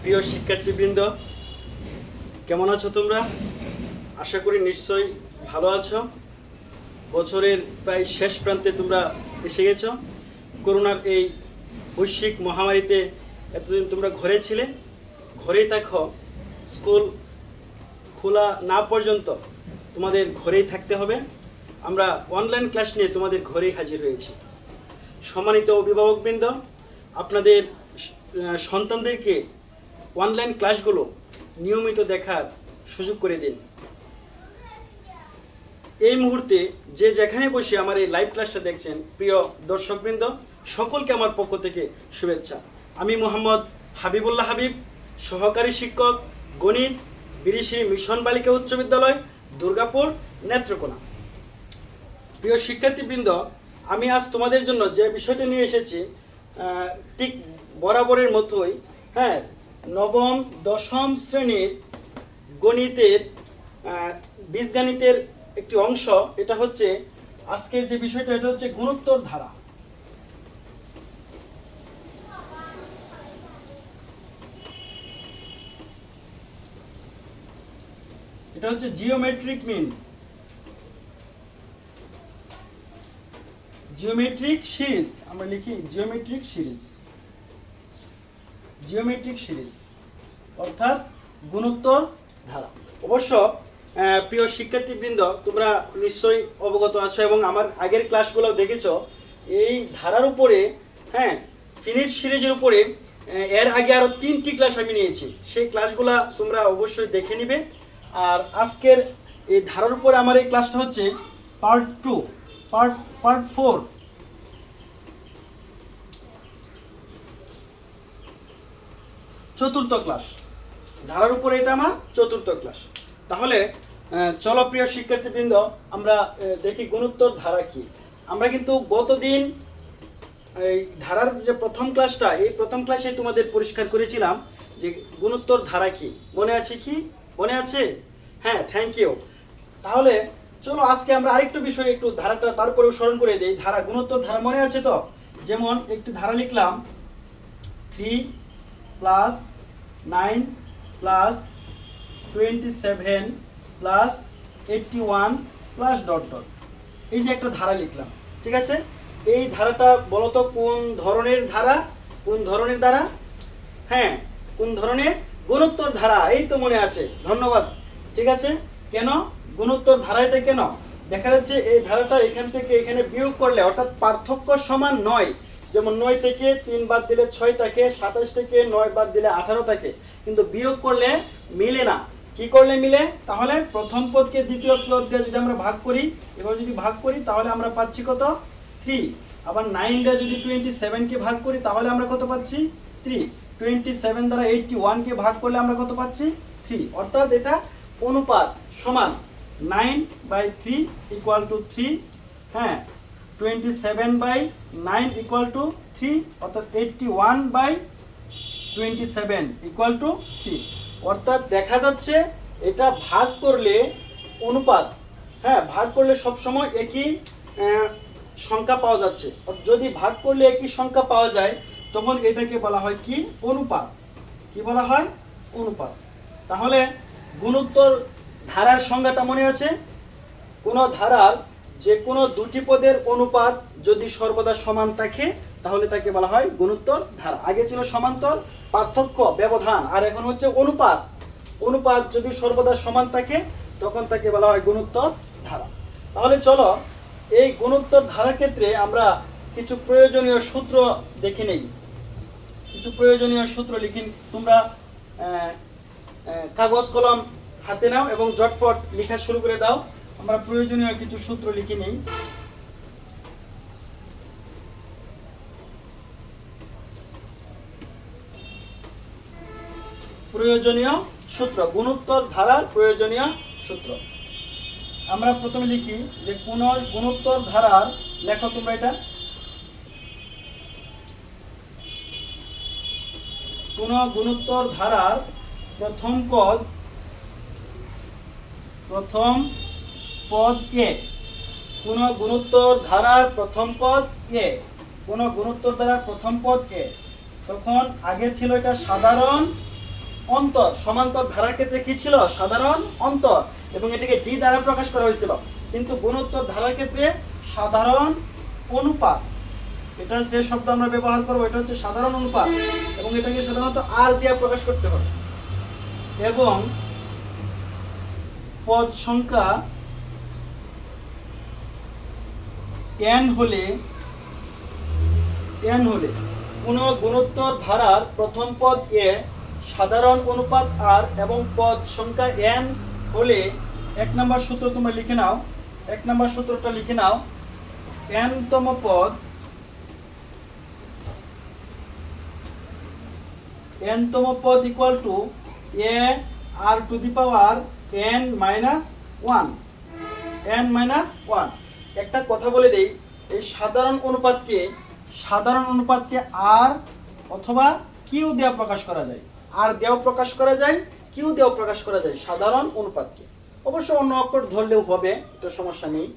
প্রিয় শিক্ষার্থীবৃন্দ, কেমন আছো তোমরা? আশা করি নিশ্চয়ই ভালো আছো। বছরের প্রায় শেষ প্রান্তে তোমরা এসে গেছো। করোনার এই বৈশ্বিক মহামারীতে এতদিন তোমরা ঘরে ছিলে, ঘরেই থাকো। স্কুল খোলা না পর্যন্ত তোমাদের ঘরেই থাকতে হবে। আমরা অনলাইন ক্লাস নিয়ে তোমাদের ঘরেই হাজির হয়েছি। সম্মানিত অভিভাবকবৃন্দ, আপনাদের সন্তানদেরকে অনলাইন ক্লাসগুলো নিয়মিত দেখার সুযোগ করে দিন। এই মুহূর্তে যে যেখানে বসে আমার এই লাইভ ক্লাসটা দেখছেন, প্রিয় দর্শকবৃন্দ, সকলকে আমার পক্ষ থেকে শুভেচ্ছা। আমি মোহাম্মদ হাবিবুল্লাহ হাবিব, সহকারী শিক্ষক, গণিত, বিদেশি মিশন বালিকা উচ্চ বিদ্যালয়, দুর্গাপুর, নেত্রকোনা। প্রিয় শিক্ষার্থীবৃন্দ, আমি আজ তোমাদের জন্য যে বিষয়টা নিয়ে এসেছি ঠিক বরাবরের মতোই, নবম দশম শ্রেণীর গণিতের বীজগণিতের একটি অংশ। এটা হচ্ছে আজকের যে বিষয়টা, এটা হচ্ছে গুণোত্তর ধারা। এটা হচ্ছে জিওমেট্রিক মিন, জিওমেট্রিক সিরিজ। আমরা লিখি জিওমেট্রিক সিরিজ, জিওমেট্রিক সিরিজ অর্থাৎ গুণোত্তর ধারা। অবশ্য প্রিয় শিক্ষার্থীবৃন্দ, তোমরা নিশ্চয়ই অবগত আছো এবং আমার আগের ক্লাসগুলো দেখেছো। এই ধারার উপরে ফিনিট সিরিজের উপরে এর আগে আরও 3টি ক্লাস আমি নিয়েছি। সেই ক্লাসগুলো তোমরা অবশ্যই দেখে নিবে। আর আজকের এই ধারার উপরে আমার এই ক্লাসটা হচ্ছে পার্ট 2, পার্ট 4। চতুর্থ ক্লাস। ধারার উপরে এটা আমার চতুর্থ ক্লাস। তাহলে চলো প্রিয় শিক্ষার্থীবৃন্দ, আমরা দেখি গুণোত্তর ধারা কি। আমরা কিন্তু গতদিন এই ধারার যে প্রথম ক্লাসটা, এই প্রথম ক্লাসে তোমাদের পরিষ্কার করেছিলাম যে গুণোত্তর ধারা কি। মনে আছে কি? মনে আছে? হ্যাঁ, থ্যাংক ইউ। তাহলে চলো আজকে আমরা আরেকটু বিষয়, একটু ধারাটা তারপরেও স্মরণ করে দিই। ধারা, গুণোত্তর ধারা মনে আছে তো? যেমন একটি ধারা লিখলাম 3 + 9 + 27 + 81 +... এই যে একটা ধারা লিখলাম, ঠিক আছে? এই ধারাটা বলতো কোন ধরনের ধারা? কোন ধরনের ধারা? কোন ধরনের? গুণোত্তর ধারা। এই তো মনে আছে, ধন্যবাদ। ঠিক আছে, কেন গুণোত্তর ধারাটা? কেন? দেখা যাচ্ছে এই ধারাটা এখান থেকে এখানে বিয়োগ করলে, অর্থাৎ পার্থক্য সমান 9। যেমন 9 থেকে 3 বাদ দিলে 6 থাকে, 27 থেকে 9 বাদ দিলে 18 থাকে, কিন্তু বিয়োগ করলে মিলে না। কি করলে মিলে? তাহলে প্রথম পদকে দ্বিতীয় পদ দিয়ে যদি আমরা ভাগ করি, এবার যদি ভাগ করি তাহলে আমরা পাচ্ছি কত? 3। আবার 9 দিয়ে যদি 27কে ভাগ করি তাহলে আমরা কত পাচ্ছি? 3। 27 দ্বারা 81কে ভাগ করলে আমরা কত পাচ্ছি? 3। অর্থাৎ এটা অনুপাত সমান 9/3 = 3। 27/9 = 3, অর্থাৎ 81/27 = 3। অর্থাৎ দেখা যাচ্ছে এটা ভাগ করলে অনুপাত, ভাগ করলে সবসময় একই সংখ্যা পাওয়া যাচ্ছে। যদি ভাগ করলে একই সংখ্যা পাওয়া যায় তখন এটাকে বলা হয় কি? অনুপাত। কি বলা হয়? অনুপাত। তাহলে গুণোত্তর ধারার সংজ্ঞাটা মনে আছে? কোনো ধারার যে কোনো দুটি পদের অনুপাত যদি সর্বদা সমান থাকে তাহলে তাকে বলা হয় গুণোত্তর ধারা। আগে ছিল সমান্তর, পার্থক্য, ব্যবধান, আর এখন হচ্ছে অনুপাত। অনুপাত যদি সর্বদা সমান থাকে তখন তাকে বলা হয় গুণোত্তর ধারা। তাহলে চলো এই গুণোত্তর ধারার ক্ষেত্রে আমরা কিছু প্রয়োজনীয় সূত্র দেখে নেই। কিছু প্রয়োজনীয় সূত্র লিখি। তোমরা কাগজ কলম হাতে নাও এবং ঝটফট লেখা শুরু করে দাও। আমরা প্রয়োজনীয় কিছু সূত্র লিখে নেই। প্রয়োজনীয় সূত্র, গুণোত্তর ধারার প্রয়োজনীয় সূত্র। আমরা প্রথমে লিখি যে কোন গুণোত্তর ধারার, লেখো তোমরা এটা, কোন গুণোত্তর ধারার প্রথম পদ এ। কোন গুণোত্তর ধারার প্রথম পদ এ। কোন গুণোত্তর ধারার প্রথম পদ এ। তখন আগে ছিল এটা সাধারণ অন্তর, সমান্তর ধারার ক্ষেত্রে কি ছিল? সাধারণ অন্তর, এবং এটাকে ডি দ্বারা প্রকাশ করা হয়েছিল। কিন্তু গুণোত্তর ধারার ক্ষেত্রে সাধারণ অনুপাত, এটা যে শব্দ আমরা ব্যবহার করবো এটা হচ্ছে সাধারণ অনুপাত, এবং এটাকে সাধারণত আর দিয়ে প্রকাশ করতে হবে। এবং পদ সংখ্যা n হলে কোন গুণোত্তর ধারার প্রথম পদ এ সাধারণ অনুপাত আর এবং পদ সংখ্যা n হলে 1 নম্বর সূত্র তোমরা লিখে নাও। 1 নম্বর সূত্রটা লিখে নাও, n-তম পদ equal to a r to the power n minus 1। একটা কথা বলে দেই, এই সাধারণ অনুপাতকে আর অথবা কিউ দিয়ে প্রকাশ করা যায়, আর দিয়েও প্রকাশ করা যায়, কিউ দিয়েও প্রকাশ করা যায় সাধারণ অনুপাতকে। অবশ্য অন্য অক্ষর ধরলেও হবে, এটা সমস্যা নেই,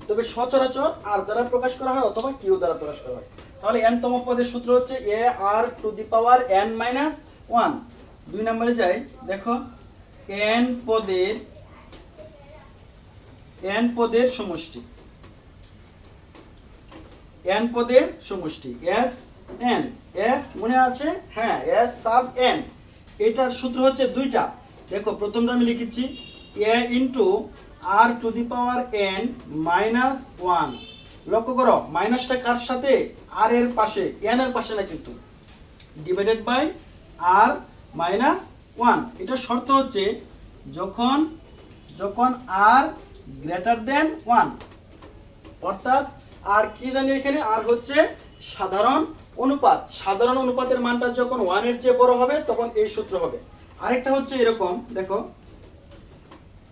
তবে সচরাচর আর দ্বারা প্রকাশ করা হয় অথবা কিউ দ্বারা প্রকাশ করা হয়। তাহলে n-তম পদের সূত্র হচ্ছে a r to the power n minus 1। 2 নম্বরে যাই, দেখো n পদের সমষ্টি, s n, s মনে আছে? হ্যাঁ, s সাব n। এটার সূত্র হচ্ছে দুইটা। দেখো প্রথমটা আমি লিখেছি a into r to the power n minus 1। লক্ষ্য করো মাইনাসটা কার সাথে? r এর পাশে, n এর পাশে না কিন্তু, ডিভাইডেড বাই r মাইনাস 1। এটা শর্ত হচ্ছে যখন r গ্রেটার দেন 1, অর্থাৎ আর কি জানি এখানে, আর হচ্ছে সাধারণ অনুপাত। সাধারণ অনুপাতের মানটা যখন 1 এর চেয়ে বড় হবে তখন এই সূত্র হবে। আরেকটা হচ্ছে এরকম, দেখো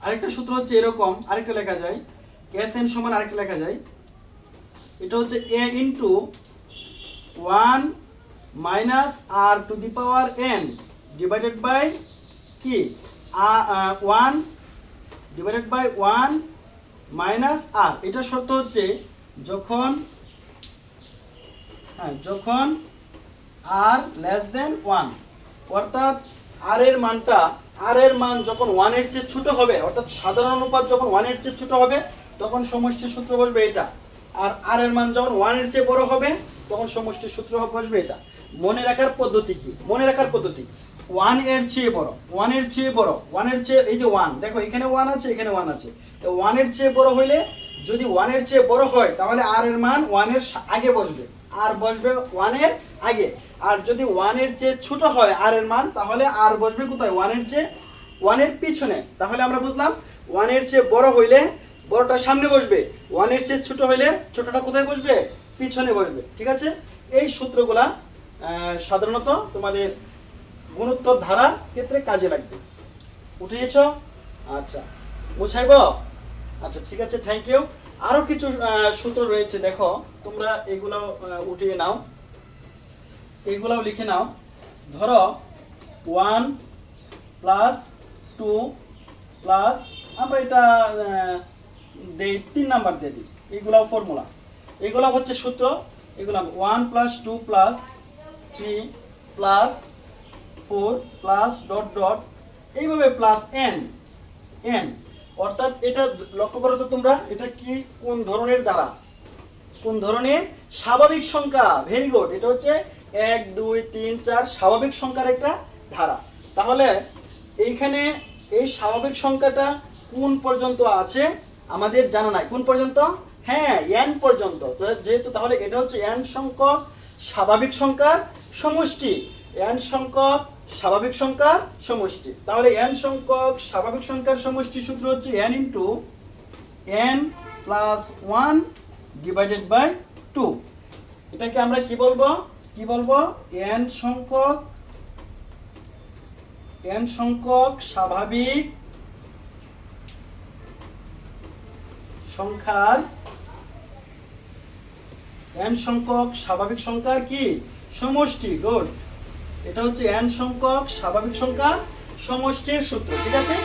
আরেকটা সূত্র হচ্ছে এরকম, আরেকটা লেখা যায় sn সমান, আরেকটা লেখা যায়, এটা হচ্ছে a into 1 minus r to the power n divided by কি 1 ডিভাইডেড বাই 1 মাইনাস r। এটা শর্ত হচ্ছে যখন r লেস দেন 1, অর্থাৎ r এর মান যখন 1 এর চেয়ে ছোট হবে, অর্থাৎ সাধারণ অনুপাত যখন 1 এর চেয়ে ছোট হবে তখন সমষ্টির সূত্র বসবে এটা, আর r এর মান যখন 1 এর চেয়ে বড় হবে তখন সমষ্টির সূত্র বসবে এটা। মনে রাখার পদ্ধতি কি? 1 এর চেয়ে বড়, 1 এর চেয়ে, এই যে 1, দেখো এখানে 1 আছে, এখানে 1 আছে, তো 1 এর চেয়ে বড় হইলে, যদি 1 এর চেয়ে বড় হয় তাহলে r এর মান 1 এর আগে বসবে, r বসবে 1 এর আগে। আর যদি 1 এর চেয়ে ছোট হয় r এর মান, তাহলে r বসবে কোথায়? 1 এর পিছনে। তাহলে আমরা বুঝলাম 1 এর চেয়ে বড় হইলে বড়টা সামনে বসবে, 1 এর চেয়ে ছোট হইলে ছোটটা কোথায় বসবে? পিছনে বসবে। ঠিক আছে? এই সূত্রগুলা সাধারণত তোমাদের গুণোত্তর ধারার ক্ষেত্রে কাজে লাগবে। উঠিয়েছ? আচ্ছা, মুছাইব? আচ্ছা ঠিক আছে, থ্যাংক ইউ। আরো কিছু সূত্র রয়েছে, দেখো তোমরা এগুলো উঠিয়ে নাও, এগুলাও লিখে নাও। ধরো 1 প্লাস 2 প্লাস, আমরা এটা দেই 3 নাম্বার দিয়ে দিই, এগুলাও ফর্মুলা, এগুলো হচ্ছে সূত্র। এগুলো 1 plus 2 plus 3 plus 4 plus dot dot, এইভাবে প্লাস n, অর্থাৎ এটা লক্ষ্য করো তো তোমরা, এটা কি কোন ধরনের ধারা? কোন ধরনের? স্বাভাবিক সংখ্যা। ভেরি গুড, এটা হচ্ছে 1 2 3 4 স্বাভাবিক সংখ্যার একটা ধারা। তাহলে এইখানে এই স্বাভাবিক সংখ্যাটা কোন পর্যন্ত আছে আমাদের জানা নাই। কোন পর্যন্ত? হ্যাঁ, n পর্যন্ত। যেহেতু তাহলে এটা হচ্ছে n সংখ্যক স্বাভাবিক সংখ্যার সমষ্টি, n সংখ্যক স্বাভাবিক সংখ্যার সমষ্টি। তাহলে n সংখ্যক স্বাভাবিক সংখ্যার সমষ্টি সূত্র হচ্ছে n into n plus 1 divided by 2। এটাকে আমরা কি বলবো? n সংখ্যক স্বাভাবিক সংখ্যার, n সংখ্যক স্বাভাবিক সংখ্যার কি? সমষ্টি। গুড, এটা হচ্ছে n সংখ্যক স্বাভাবিক সংখ্যার সমষ্টির সূত্র। ঠিক আছে?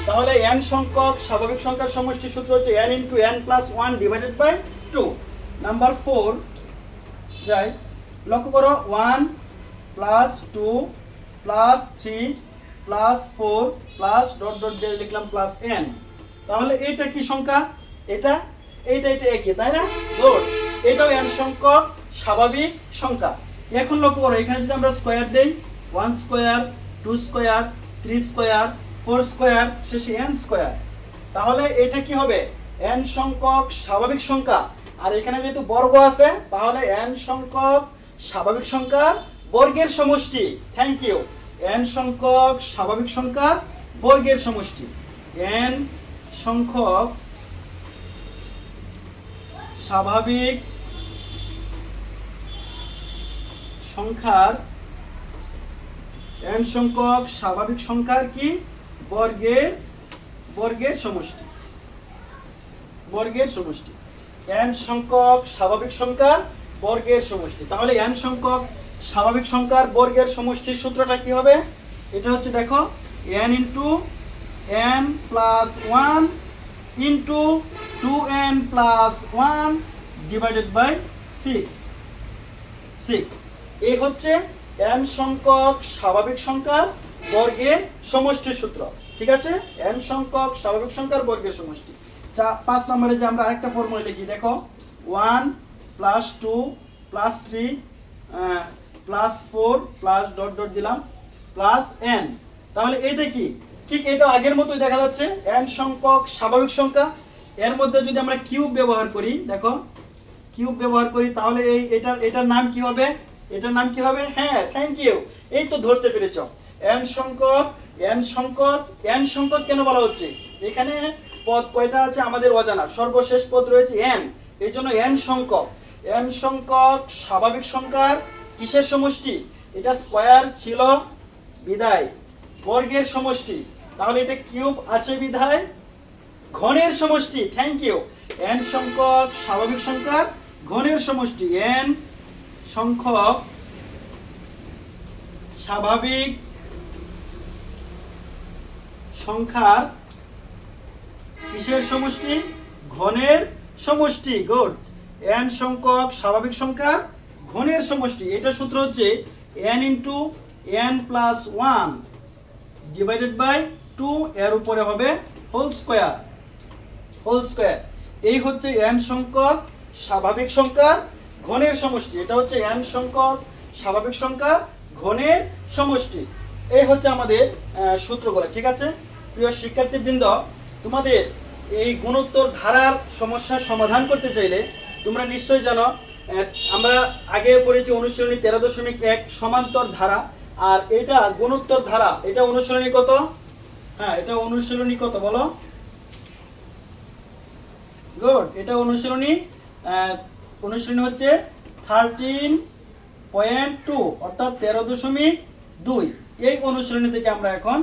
তাহলে n সংখ্যক স্বাভাবিক সংখ্যার সমষ্টির সূত্র হচ্ছে n into n plus 1 divided by 2। Number 4 যাই, লক্ষ্য করো 1 plus 2 plus 3 plus 4 plus dot dot দিয়ে লিখলাম প্লাস n। তাহলে এটা কি সংখ্যা? এটা একই, তাই না? গুড। এটাও n সংখ্যক স্বাভাবিক সংখ্যা। এখন লক্ষ্য করো, এখানে যদি আমরা স্কয়ার দেই, 1 স্কয়ার, 2 স্কয়ার, 3 স্কয়ার, 4 স্কয়ার, শেষে n স্কয়ার, তাহলে এটা কি হবে? n সংখ্যক স্বাভাবিক সংখ্যা। আর এখানে যেহেতু বর্গ আছে, তাহলে n সংখ্যক স্বাভাবিক সংখ্যার বর্গের সমষ্টি। Thank you. n সংখ্যক স্বাভাবিক সংখ্যার বর্গের সমষ্টি। n সংখ্যক স্বাভাবিক সংখ্যার n সংখ্যক স্বাভাবিক সংখ্যার কি? বর্গের সমষ্টি। বর্গের সমষ্টি। n সংখ্যক স্বাভাবিক সংখ্যার বর্গের সমষ্টি। তাহলে n সংখ্যক স্বাভাবিক সংখ্যার বর্গের সমষ্টির সূত্রটা কি হবে? এটা হচ্ছে, দেখো, n into n plus 1 into 2n plus 1 divided by 6। এই হচ্ছে n সংখ্যক স্বাভাবিক সংখ্যার বর্গের সমষ্টির সূত্র। ঠিক আছে? n সংখ্যক স্বাভাবিক সংখ্যার বর্গের সমষ্টি। 5 নম্বরে যে আমরা আরেকটা ফর্মুলা লিখি, দেখো, 1 plus 2 plus 3 plus 4 plus dot dot দিলাম প্লাস n। তাহলে এটা কি? ঠিক এটা আগের মতোই দেখা যাচ্ছে, n সংখ্যক স্বাভাবিক সংখ্যা। এর মধ্যে যদি আমরা কিউব ব্যবহার করি, দেখো, কিউব ব্যবহার করি, তাহলে এটার নাম কি হবে? এটার নাম কি হবে? হ্যাঁ, থ্যাংক ইউ, এই তো ধরতে পেরেছ। n সংখ্যক কেন বলা হচ্ছে? এখানে পদ কয়টা আছে আমাদের অজানা, সর্বশেষ পদ রয়েছে n, এই জন্য n সংখ্যক স্বাভাবিক সংখ্যার কিসের সমষ্টি? এটা স্কয়ার ছিল বিধায় বর্গের সমষ্টি। তাহলে এটা কিউব আছে বিধায় ঘনের সমষ্টি। Thank you. n সংখ্যক স্বাভাবিক সংখ্যার ঘনের সমষ্টি। n সংখ্যক স্বাভাবিক সংখ্যার কিসের সমষ্টি? ঘনের সমষ্টি। গুড। n সংখ্যক স্বাভাবিক সংখ্যার ঘনের সমষ্টি। এটা সূত্র হচ্ছে n into n plus 1 divided by 2, এর উপরে হবে হোল স্কয়ার। এই হচ্ছে n সংখ্যক স্বাভাবিক সংখ্যার ঘনের সমষ্টি। এটা হচ্ছে n সংখ্যক স্বাভাবিক সংখ্যার ঘনের সমষ্টি। এই হচ্ছে আমাদের সূত্রগুলো। ঠিক আছে প্রিয় শিক্ষার্থীবৃন্দ, তোমাদের এই গুণোত্তর ধারার সমস্যার সমাধান করতে চাইলে তোমরা নিশ্চয়ই জানো, আমরা আগে পড়েছি অনুশীলনী 13.1 সমান্তর ধারা। আর এটা গুণোত্তর ধারা, এটা অনুশীলনী কত? হ্যাঁ, এটা অনুশীলনী কত বলো? গুড। এটা অনুশীলনী হচ্ছে 13.2 অর্থাৎ 13.2। এই অনুশীলনী থেকে আমরা এখন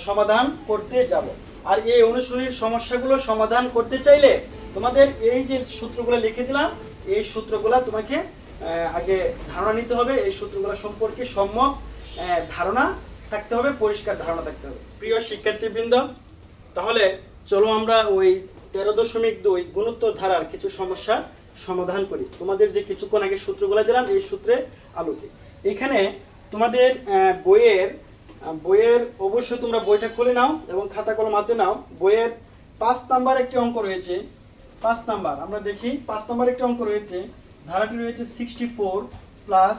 সমাধান করতে যাব। আর এই অনুশীলনীর সমস্যাগুলো সমাধান করতে চাইলে তোমাদের এই যে সূত্রগুলো লিখে দিলাম, এই সূত্রগুলো তোমাকে আগে ধারণা নিতে হবে। এই সূত্রগুলো সম্পর্কে সম্যক ধারণা থাকতে হবে, পরিষ্কার ধারণা থাকতে হবে। প্রিয় শিক্ষার্থীবৃন্দ, তাহলে চলো আমরা ওই 13.2 গুণোত্তর ধারার কিছু সমস্যার সমাধান করি। তোমাদের যে কিছুক্ষণ আগে সূত্রগুলো দিলাম, এই সূত্রের আলোকে এখানে তোমাদের বইয়ের অবশ্যই তোমরা বইটা খুলে নাও এবং খাতা কলম হাতে নাও। বইয়ের 5 নাম্বার একটি অঙ্ক রয়েছে। 5 নাম্বার আমরা দেখি, 5 নাম্বার একটি অঙ্ক রয়েছে। ধারাটি রয়েছে 64 plus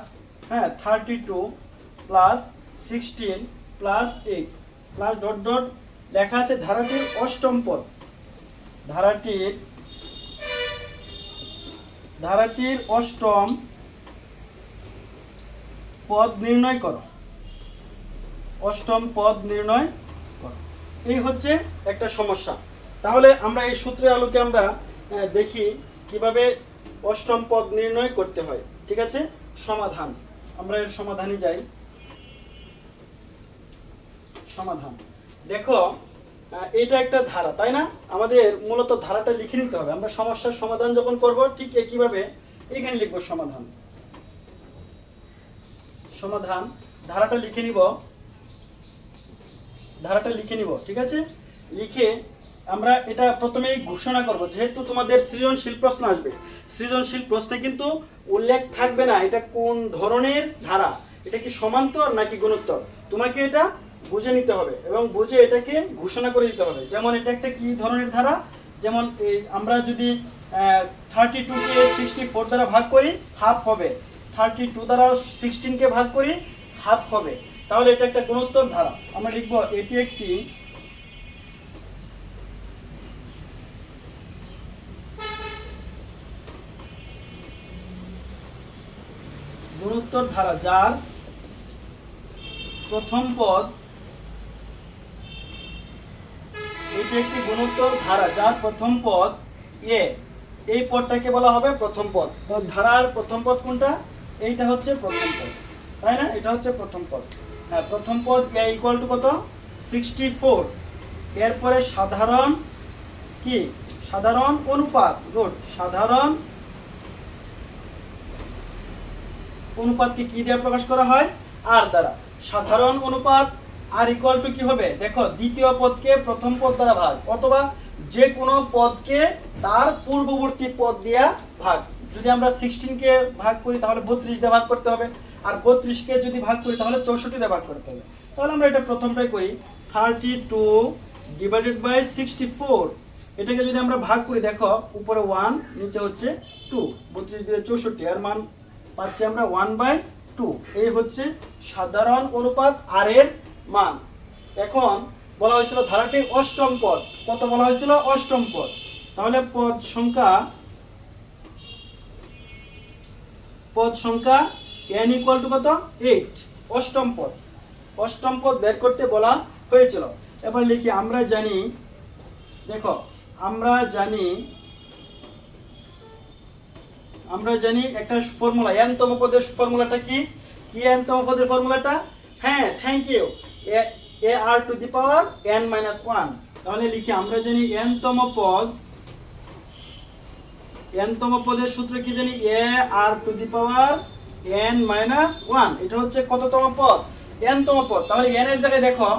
32 plus 16 plus 8 plus dot dot লেখা আছে ধারাটির অষ্টম পদ। ধারাটির অষ্টম পদ নির্ণয় করো। অষ্টম পদ নির্ণয় করো। এই হচ্ছে একটা সমস্যা। তাহলে আমরা এই সূত্রের আলোকে আমরা দেখি কিভাবে অষ্টম পদ নির্ণয় করতে হয়। ঠিক আছে, সমাধান। আমরা এর সমাধানে যাই। সমাধান, দেখো, এটা একটা ধারা, তাই না? আমাদের মূলত ধারাটা লিখে নিতে হবে। আমরা সমস্যার সমাধান যখন করব, ঠিক একইভাবে এখানে লিখব সমাধান। ধারাটা লিখে নিব। ঠিক আছে, লিখে আমরা এটা প্রথমেই ঘোষণা করব। যেহেতু তোমাদের সৃজনশীল প্রশ্ন আসবে, সৃজনশীল প্রশ্নে কিন্তু উল্লেখ থাকবে না এটা কোন ধরনের ধারা, এটা কি সমান্তর নাকি গুণোত্তর, তোমাকে এটা বুঝে নিতে হবে এবং বুঝে এটাকে ঘোষণা করে দিতে হবে। যেমন এটা একটা কি ধরনের ধারা, যেমন এই আমরা যদি 32কে 64 দ্বারা ভাগ করি হাফ হবে, 32 দ্বারা 16কে ভাগ করি হাফ হবে, তাহলে এটা একটা গুণোত্তর ধারা। আমরা লিখব এটি একটি গুণোত্তর ধারা যার প্রথম পদ, এটি একটি গুণোত্তর ধারা যার প্রথম পদ এ, এই পদটাকে বলা হবে প্রথম পদ। তো ধারার প্রথম পদ কোনটা? এইটা হচ্ছে প্রথম পদ, তাই না? এটা হচ্ছে প্রথম পদ। হ্যাঁ, প্রথম পদ এ ইকুয়াল টু কত? 64। এরপরে সাধারণ কি? সাধারণ অনুপাত, গুড। সাধারণ অনুপাতকে কি দিয়ে প্রকাশ করা হয়? আর দ্বারা। সাধারণ অনুপাত আর ইকুয়াল টু কি হবে? দেখো, দ্বিতীয় পদকে প্রথম পদ দ্বারা ভাগ, অথবা যে কোনো পদকে তার পূর্ববর্তী পদ দিয়া ভাগ। যদি আমরা 16কে ভাগ করি তাহলে 32 দিয়ে ভাগ করতে হবে, আর 32কে যদি ভাগ করি তাহলে 64 দিয়ে ভাগ করতে হবে। তাহলে আমরা এটা প্রথমটাই করি, 32 ডিভাইডেড বাই 64। এটাকে যদি আমরা ভাগ করি, দেখো উপরে 1 নিচে হচ্ছে 2, 32 দিয়ে 64, এর মান পাচ্ছি আমরা 1/2। এই হচ্ছে সাধারণ অনুপাত আর এর মান। এখন বলা হয়েছিল ধারাটির অষ্টম পদ, কত বলা হয়েছিল? অষ্টম পদ। তাহলে পদ সংখ্যা n ইকুয়াল টু কত? 8, অষ্টম পদ। অষ্টম পদ বের করতে বলা হয়েছিল। এবার লিখি, আমরা জানি, দেখো আমরা জানি একটা ফর্মুলা, n তম পদের ফর্মুলাটা কি? কি n তম পদের ফর্মুলাটা? হ্যাঁ, thank you, a r to the power n minus 1। তাহলে লিখি, আমরা জানি n তম পদের সূত্র কি জানি? a r to the power n minus 1। এটা হচ্ছে কততম পদ? n তম পদ। তাহলে n এর জায়গায় দেখো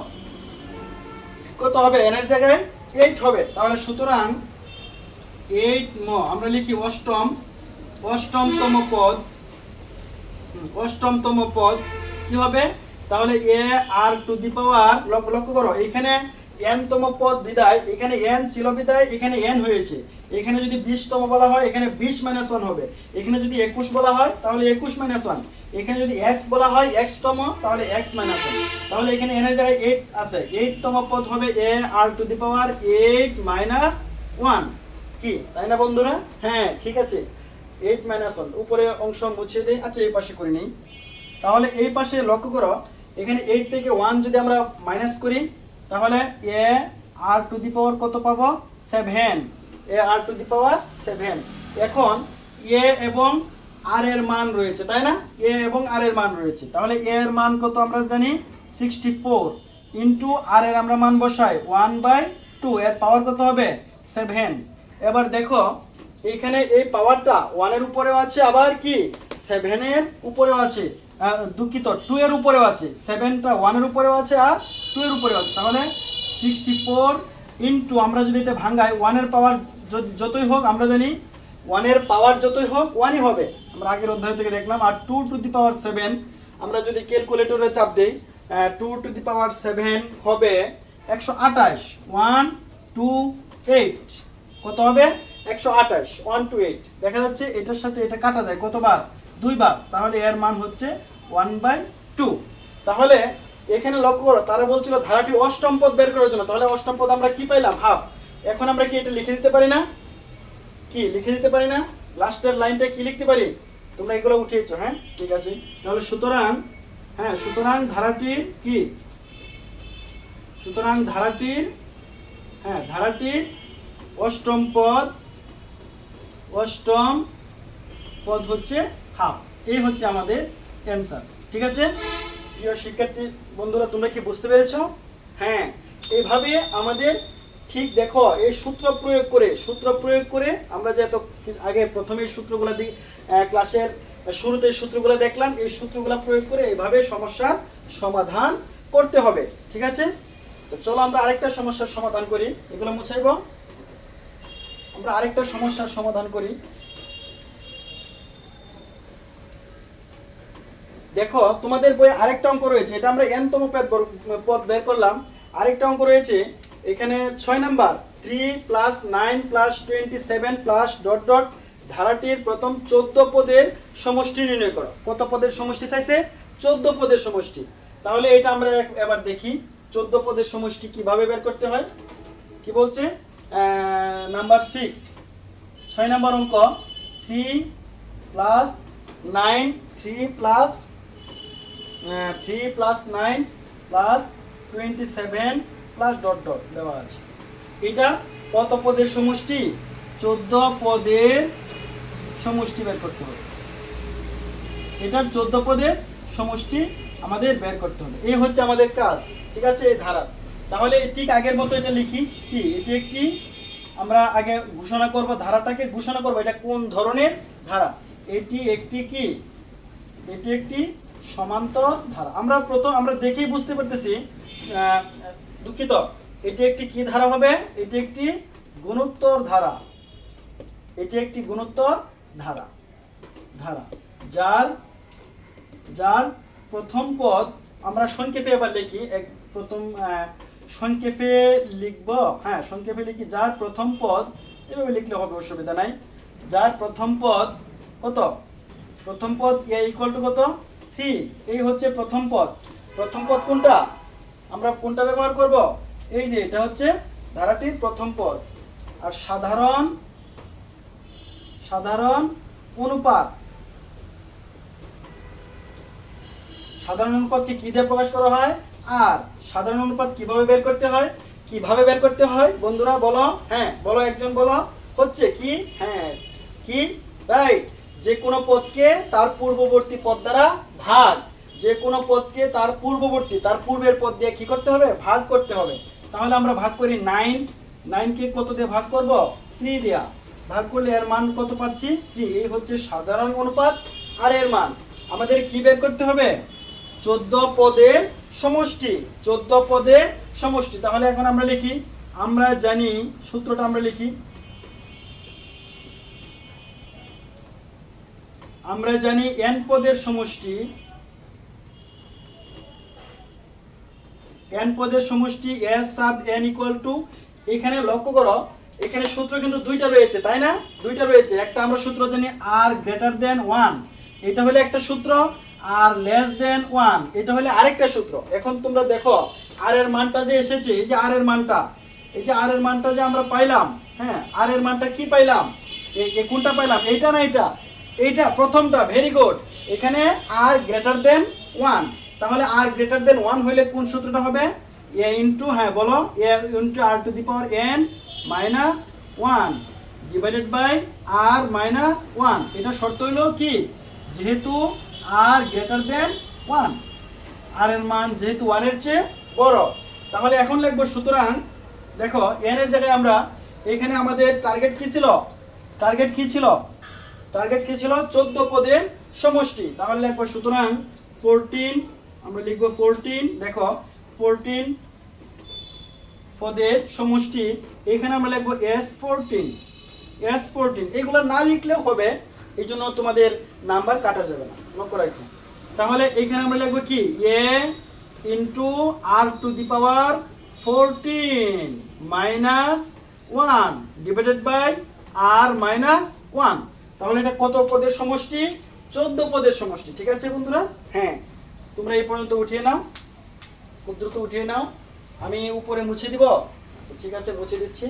কত হবে? n এর জায়গায় 8 হবে। তাহলে সুতরাং 8 আমরা লিখি অষ্টমতম পদ কি হবে? তাহলে a r টু দি পাওয়ার, লক্ষ্য করো এখানে n তম পদ বিদায়, এখানে n ছিল বিদায় এখানে n হয়েছে। এখানে যদি 20 তম বলা হয় এখানে 20 মাইনাস 1 হবে। এখানে যদি 21 বলা হয় তাহলে 21 মাইনাস 1। এখানে যদি x বলা হয় x তম তাহলে x মাইনাস 1। তাহলে এখানে n এর জায়গায় 8 আছে, 8 তম পদ হবে a r to the power 8 minus 1। কি, তাই না বন্ধুরা? হ্যাঁ, ঠিক আছে, 8 মাইনাস 1। উপরে অংশ মুছে দেই। আচ্ছা, এই পাশে করে নিই। তাহলে এই পাশে লক্ষ্য করো, এখানে 8 থেকে 1 যদি আমরা মাইনাস করি তাহলে a r টু দি পাওয়ার কত পাবো? 7, a r টু দি পাওয়ার 7। এখন a এবং r এর মান রয়েছে, তাই না? a এবং r এর মান রয়েছে। তাহলে a এর মান কত আমরা জানি? 64 ইনটু r এর আমরা মান বসাই 1/2, এর পাওয়ার কত হবে? 7। এবার দেখো এখানে এই পাওয়ারটা 1 এর উপরেও আছে, আবার কি 7 এর উপরেও আছে, দুঃখিত 2 এর উপরেও আছে। 7টা 1 এর উপরেও আছে আর 2 এর উপরেও আছে। তাহলে 64 ইনটু, আমরা যদি এটা ভাঙাই, 1 এর পাওয়ার যতই হোক আমরা জানি 1 এর পাওয়ার যতই হোক 1ই হবে, আমরা আগের অধ্যায় থেকে দেখলাম। আর 2 টু দি পাওয়ার 7 আমরা যদি ক্যালকুলেটরে চাপ দেই, 2 টু দি পাওয়ার 7 হবে 128। 1 2 8 কত হবে? 128। 1 to 8 দেখা যাচ্ছে এটার সাথে এটা কাটা যায় কতবার? 2 বার। তাহলে এর মান হচ্ছে 1/2। তাহলে এখানে লক্ষ্য করো, তারা বলছিল ধারাটি অষ্টম পদ বের করার জন্য। তাহলে অষ্টম পদ আমরা কি পাইলাম? হাফ। এখন আমরা কি এটা লিখে দিতে পারি না? কি লিখে দিতে পারি না? লাস্টের লাইনটা কি লিখতে পারি? তোমরা এগুলো উঠিয়েছো, হ্যাঁ ঠিক আছে। তাহলে সুতরাং ধারাটির কি? সুতরাং ধারাটির অষ্টম পদ হচ্ছে হাফ। এই হচ্ছে আমাদের অ্যান্সার। ঠিক আছে প্রিয় শিক্ষার্থী বন্ধুরা, তোমরা কি বুঝতে পেরেছো? হ্যাঁ, এইভাবে আমাদের ঠিক দেখো, এই সূত্র প্রয়োগ করে আমরা যে এত আগে প্রথমে সূত্রগুলো ক্লাসের শুরুতে সূত্রগুলো দেখলাম, এই সূত্রগুলো প্রয়োগ করে এইভাবে সমস্যার সমাধান করতে হবে। ঠিক আছে, তো চলো আমরা আরেকটা সমস্যার সমাধান করি। এগুলো মুছাইব, আমরা আরেকটা সমস্যার সমাধান করি। দেখো তোমাদের বইয়ে আরেকটা অঙ্ক রয়েছে, এটা আমরা n তম পদ বের করলাম। আরেকটা অঙ্ক রয়েছে এখানে 6 নাম্বার 3 + 9 + 27 + ডট ডট ধারাটির প্রথম 14 পদের সমষ্টি নির্ণয় করো। কত পদের সমষ্টি চাইছে? 14 পদের সমষ্টি। তাহলে এটা আমরা এবার দেখি 14 পদের সমষ্টি কিভাবে বের করতে হয়। কি বলছে? নাম্বার 6 6 নাম্বার অঙ্ক 3 + 9 3 + 9 + 27 + ডট ডট দেওয়া আছে। এটা কত পদের সমষ্টি? 14 পদের সমষ্টি বের করতে হবে। এটা 14 পদের সমষ্টি আমাদের বের করতে হবে। এই হচ্ছে আমাদের কাজ, ঠিক আছে? এই ধারা। তাহলে ঠিক আগের মতো এটা লিখি কি, এটি একটি, আমরা আগে ঘোষণা করব, ধারাটাকে ঘোষণা করব এটা কোন ধরনের ধারা। এটি একটি কি, এটি একটি সমান্তর ধারা। আমরা দেখেই বুঝতে পারতেছি, দুঃখিত, এটি একটি কি ধারা হবে? এটি একটি গুণোত্তর ধারা। এটি একটি গুণোত্তর ধারা যার প্রথম পদ আমরা সংক্ষেপে এবার লিখি। প্রথম সংক্ষেপে লিখব, হ্যাঁ সংক্ষেপে লিখি। যার প্রথম পদ, এভাবে লিখলে হবে, অসুবিধা নাই। যার প্রথম পদ কত? প্রথম পদ a = কত? 3। এই হচ্ছে প্রথম পদ। প্রথম পদ কোনটা? আমরা কোনটা ব্যবহার করব? এই যে এটা হচ্ছে ধারাটির প্রথম পদ। আর সাধারণ অনুপাত, সাধারণ অনুপাতকে কি দিয়ে প্রকাশ করা হয়? আর সাধারণ অনুপাত কিভাবে বের করতে হয়? বন্ধুরা বলো, হ্যাঁ বলো, একজন বলো। হচ্ছে কি? হ্যাঁ কি, রাইট। যে কোনো পদকে তার পূর্ববর্তী পদ দ্বারা ভাগ। যে কোনো পদকে তার পূর্বের পদ দিয়ে কি করতে হবে? ভাগ করতে হবে। তাহলে আমরা ভাগ করি 9 কে কত দিয়ে ভাগ করব? 3 দিয়া ভাগ করলে এর মান কত পাচ্ছি? 3। এই হচ্ছে সাধারণ অনুপাত। আর এর মান আমাদের কি বের করতে হবে? 14 পদের সমষ্টি। 14 পদের সমষ্টি। তাহলে এখন আমরা লিখি, আমরা জানি সূত্রটা, আমরা লিখি, আমরা জানি n পদের সমষ্টি, n পদের সমষ্টি s sub n = এখানে লক্ষ্য করো, এখানে সূত্র কিন্তু দুইটা রয়েছে, তাই না? দুইটা রয়েছে। একটা আমরা সূত্র জানি r > 1, এটা হলো একটা সূত্র। আর <1 এটা হলো আরেকটা সূত্র। এখন তোমরা দেখো r এর মানটা যে এসেছে, এই যে r এর মানটা, এই যে r এর মানটা যে আমরা পাইলাম, হ্যাঁ r এর মানটা কি পাইলাম? এই কোনটা পাইলাম? এইটা না এটা? এইটা প্রথমটা। Very good. এখানে r > 1। তাহলে r > 1 হইলে কোন সূত্রটা হবে? a ইনটু, হ্যাঁ বলো, a into r⁻n - 1 divided by r - 1। এটা শর্ত হইলো কি? যেহেতু r > 1, r এর মান যেহেতু 1 এর চেয়ে বড়। তাহলে এখন লিখব, সুতরাং দেখো n এর জায়গায় আমরা, এখানে আমাদের টার্গেট কি ছিল? টার্গেট কি ছিল? 14 পদের সমষ্টি। তাহলে লিখব, সুতরাং 14, আমরা লিখব 14। দেখো 14 পদের সমষ্টি, এখানে আমরা লিখব S14। এগুলো না লিখলেও হবে, এই জন্য তোমাদের নাম্বার কাটা যাবে না, লক্ষ্য রাখো। তাহলে এখানে আমরা লিখব কি? a into r⁻14 - 1 divided by r - 1। তাহলে এটা কত পদের সমষ্টি? 14 পদের সমষ্টি। ঠিক আছে বন্ধুরা? হ্যাঁ, তোমরা এই পর্যন্ত উঠিয়ে নাও, খুব দ্রুত উঠিয়ে নাও। আমি উপরে মুছে দিব। আচ্ছা ঠিক আছে, মুছে দিচ্ছি।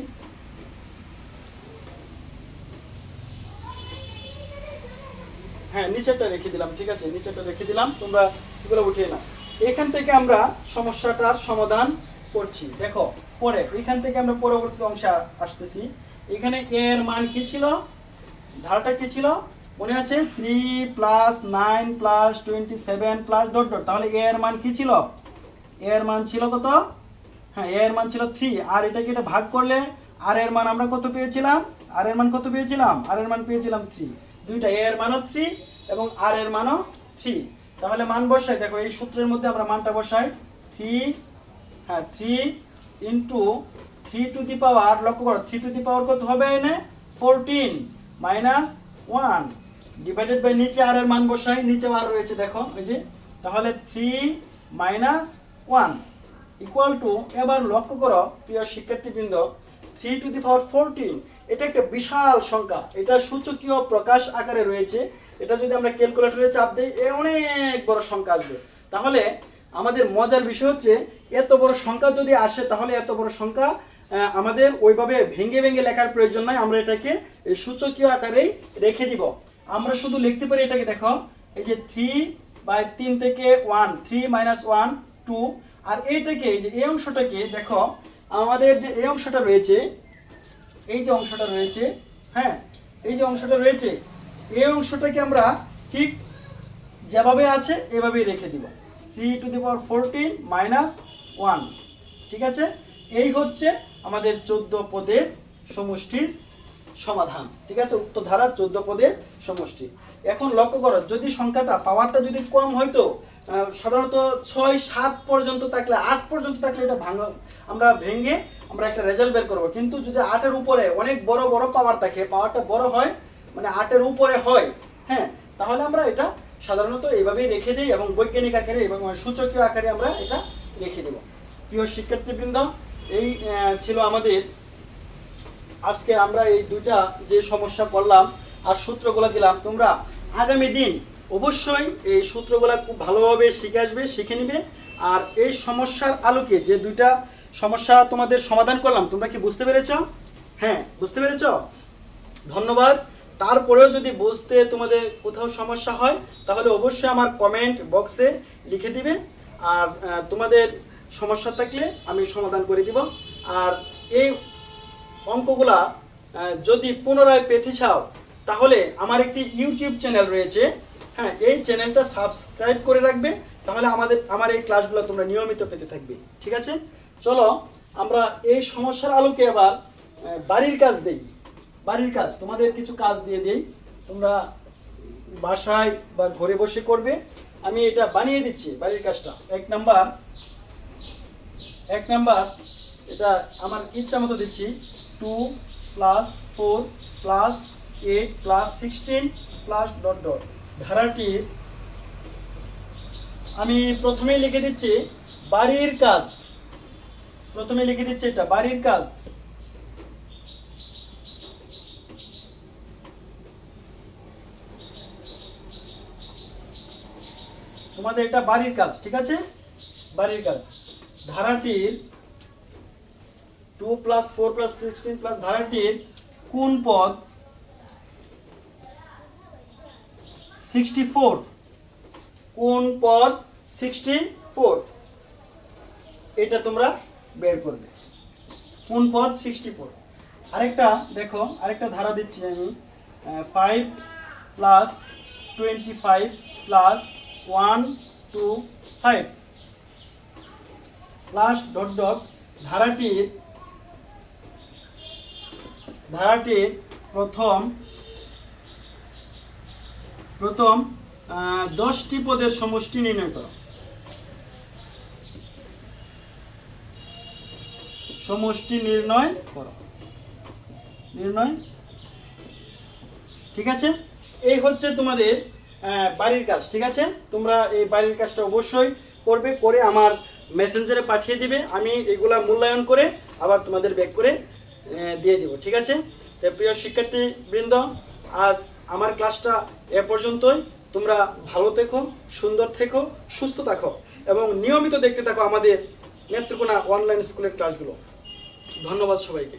হ্যাঁ, নিচেরটা রেখে দিলাম। ঠিক আছে, নিচেরটা রেখে দিলাম, তোমরা এগুলো উঠিয়ে নাও। এখান থেকে আমরা সমস্যাটার সমাধান করছি। দেখো পরে, এখান থেকে আমরা পরবর্তী অংশে আসতেছি। এখানে এর মান কি ছিল? ধারাটা কি ছিল মনে আছে? 3 + 9 + 27 + ডট ডট। তাহলে এর মান কি ছিল? এর মান ছিল কত? হ্যাঁ, এর মান ছিল 3। আর এটাকে এটা ভাগ করলে আর এর মান আমরা কত পেয়েছিলাম? আর এর মান কত পেয়েছিলাম? আর এর মান পেয়েছিলাম 3। দুইটা, এর মানও 3 এবং আর এর মানও 3। তাহলে মান বসাই। দেখো এই সূত্রের মধ্যে আমরা মানটা বসাই। 3, হ্যাঁ 3 ইনটু 3 টু দি পাওয়ার, লক্ষ্য করো 3 টু দি পাওয়ার কত হবে? এনে 14 - 1 ডিভাইডেড বাই নিচে আর এর মান বসাই, নিচে আর রয়েছে দেখো এই যে, তাহলে 3 মাইনাস 1 ইকুয়াল টু, এবার লক্ষ্য করো প্রিয় শিক্ষার্থীবৃন্দ, 3 টু দি পাওয়ার 14 এটা একটা বিশাল সংখ্যা, এটা সূচকীয় প্রকাশ আকারে রয়েছে। এটা যদি আমরা ক্যালকুলেটরে চাপ দিই অনেক বড় সংখ্যা আসবে। তাহলে আমাদের মজার বিষয় হচ্ছে এত বড় সংখ্যা যদি আসে তাহলে এত বড় সংখ্যা আমাদের ওইভাবে ভেঙে ভেঙে লেখার প্রয়োজন নয়, আমরা এটাকে সূচকীয় আকারেই রেখে দিব। আমরা শুধু লিখতে পারি এটাকে, দেখো এই যে 3/3 থেকে 1, 3 মাইনাস 1 2, আর এইটাকে এই যে এই অংশটাকে দেখো, আমাদের যে এই অংশটা রয়েছে, এই যে অংশটা রয়েছে, হ্যাঁ এই যে অংশটা রয়েছে, এই অংশটাকে আমরা ঠিক যেভাবে আছে এভাবেই রেখে দিব, 3 টু দি পাওয়ার 14 মাইনাস 1। ঠিক আছে, এই হচ্ছে আমাদের 14 পদের সমষ্টির সমাধান। ঠিক আছে, উক্ত ধারার 14 পদের সমষ্টি। এখন লক্ষ্য করো, যদি সংখ্যাটা পাওয়ারটা যদি কম হয়তো, সাধারণত 6 7 পর্যন্ত থাকলে, 8 পর্যন্ত থাকলে এটা আমরা ভেঙে আমরা একটা রেজাল্ট বের করব। কিন্তু যদি 8 এর উপরে অনেক বড় বড় পাওয়ার থাকে, পাওয়ারটা বড় হয় মানে 8 এর উপরে হয়, হ্যাঁ, তাহলে আমরা এটা সাধারণত এইভাবেই রেখে দিই এবং বৈজ্ঞানিক আকারে এবং সূচকীয় আকারে আমরা এটা রেখে দেব। প্রিয় শিক্ষার্থীবৃন্দ, এই ছিল আমাদের আজকে আমরা এই দুইটা যে সমস্যা করলাম আর সূত্রগুলো দিলাম। তোমরা আগামী দিন অবশ্যই এই সূত্রগুলো খুব ভালোভাবে শিখে আসবে, শিখে নিবে। আর এই সমস্যার আলোকে যে দুইটা সমস্যা তোমাদের সমাধান করলাম, তোমরা কি বুঝতে পেরেছো? হ্যাঁ, বুঝতে পেরেছো? ধন্যবাদ। তারপরেও যদি বুঝতে তোমাদের কোথাও সমস্যা হয় তাহলে অবশ্যই আমার কমেন্ট বক্সে লিখে দিবে, আর তোমাদের সমস্যা থাকলে আমি সমাধান করে দিব। আর এই অঙ্কগুলা যদি পুনরায় পেতে চাও তাহলে আমার একটি ইউটিউব চ্যানেল রয়েছে, হ্যাঁ এই চ্যানেলটা সাবস্ক্রাইব করে রাখবে, তাহলে আমার এই ক্লাসগুলো তোমরা নিয়মিত পেতে থাকবে। ঠিক আছে, চলো আমরা এই সমস্যার আলোকে আবার বাড়ির কাজ দেই। বাড়ির কাজ তোমাদের কিছু কাজ দিয়ে দেই, তোমরা বাসায় বা ঘরে বসে করবে। আমি এটা বানিয়ে দিচ্ছি বাড়ির কাজটা। এক নাম্বার এটা আমার ইচ্ছা মতো দিচ্ছি, 2 + 4 + 8 + 16 প্লাস ডট ডট। ধারাটির আমি প্রথমেই লিখে দিচ্ছি বাড়ির কাজ, প্রথমে লিখে দিচ্ছি এটা বাড়ির কাজ। তোমাদের এটা বাড়ির কাজ, ঠিক আছে, বাড়ির কাজ। ধারাটির 2 + 4 + 16 প্লাস ধারাটির কোন পদ 64, কোন পদ 64 এটা তোমরা বের করবে, কোন পদ 64। আরেকটা দেখো, আরেকটা ধারা দিচ্ছি আমি, 5 + 25 + 1 2 5 প্লাস ডট ডট। ধারাটির প্রথম 10টি পদের সমষ্টি নির্ণয় করো। সমষ্টি নির্ণয় করো, ঠিক আছে। এই হচ্ছে তোমাদের বাড়ির কাজ, ঠিক আছে। তোমরা এই বাড়ির কাজটা অবশ্যই করবে, করে আমার মেসেঞ্জারে পাঠিয়ে দিবে। আমি এগুলা মূল্যায়ন করে আবার তোমাদের ব্যাক করে দিয়ে দিব, ঠিক আছে। তো প্রিয় শিক্ষার্থীবৃন্দ, আজ আমার ক্লাসটা এ পর্যন্তই। তোমরা ভালো থেকো, সুন্দর থেকো, সুস্থ থাকো এবং নিয়মিত দেখতে থাকো আমাদের নেত্রকোনা অনলাইন স্কুলের ক্লাসগুলো। ধন্যবাদ সবাইকে।